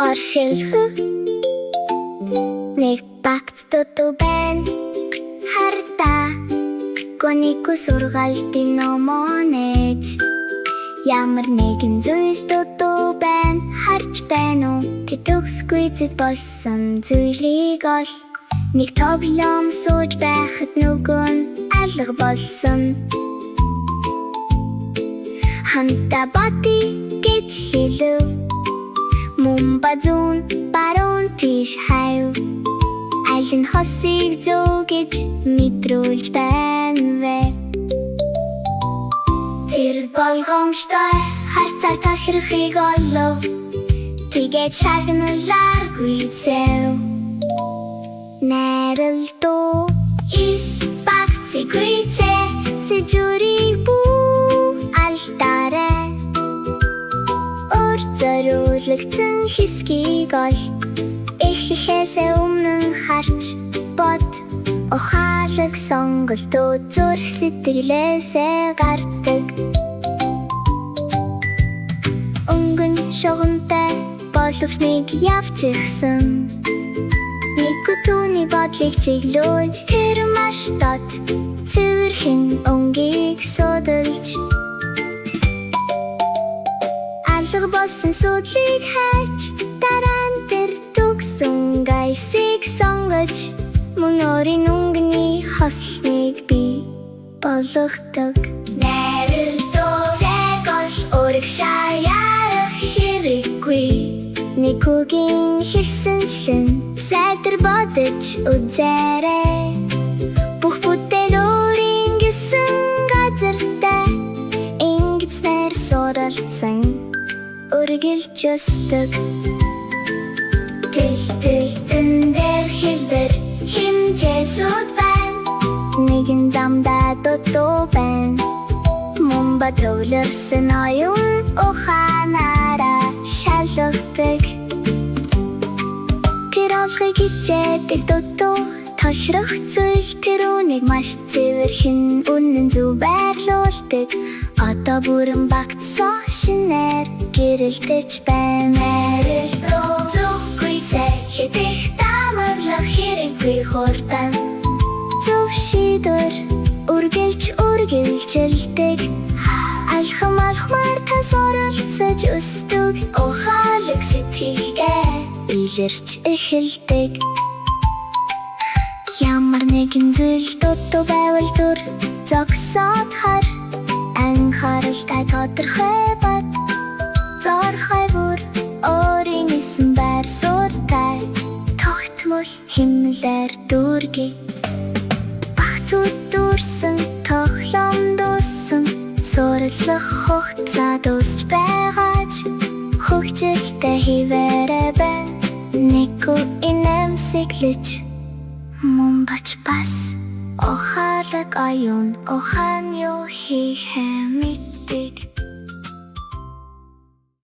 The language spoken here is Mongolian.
Оршилхөх нэг багц дутуу байна. Хардаа гонику сургаалтын номоо нээж ямар нэгэн зүйл дутуу байна. Харж байна уу тэд төгсгүй зэт болсон зүйлийг ол. Нэг тоглоом сууж байхад нөгөө нь алга болсон. Хамтаа бати гэж хэлв. Мөн ба зүүн баруун тийш хайв. Аль нь хосыг зөв гэж мэдрүүлж байна вэ? Тэр болгоомжтой харцаар тохирохыг олов. Тэгээд шагналааргүй зэв. Найралтуу ис багцгүй зэ сэжүрийг бүү алтаарэ. Ор зориулагдсан хэсгийг ол. Эхлэхээсээ өмнө харж бод. Ухаалаг сонголтууд зүрх сэтгэлээсээ гардаг. Өнгөн шугамтай боловч нэг явж ирсэн. Нэг түүний бодлыг чиглүүлж тэр маш дот цэвэрхэн өнгийг судалж. Алга болсон судлыг хайж дараа нь тэр төгсөн гайсыг сонгож. Мөн өөрийн өнгөний хослыг бий болгодог. Найралтуу зэг ол өөрийг шаяарах хэрэггүй. Нэг үгийн хэлсэнчлэн сайтар бодож үзээрэй. Бүх бүтээл өөрийн гэсэн газартай ингэснээр суралцсан үргэлж өсдөг. Тэлтэн дээр хэлбэр хэмжээсүүд байна. Нэгэн замдаа дутуу байна. Мөн ба төвлөрсөн оюун ухаанаараа шалгадаг. Тэр олохыг хичээдэг дутуу тохирох зүйл тэрүүнийг маш цэвэрхэн үнэн зөв байрлуулдаг. Одоо бүрэн багтсан шинээр гэрэлтэж байна. Найралтуу зөвгүй зэ хэдих дамаглах хэрэггүй хурдан. Зөв шийдвэр үргэлжилдэг. Алхам алхмаар та суралцаж өсдөг. Ухаалаг сэтгэлгээ илэрч эхэлдэг. Ямар нэгэн зүйл дутуу байвал дүр зогсоод хар. Анхааралтай тодорхой бат зорхой бүр өөрийн эсэн байр суурьтай. Тогтмол хэмнэлээр дүүргэе. Багтууд дүүрсэн тоглоом дууссан. Сурлах хугацаа дуусч байгаач хөгжилтэй хിവэрэ байна. Нэг инэмсэглэж мөн бач бас ухаалаг оюун ухаан юу хийхээ мэддэг.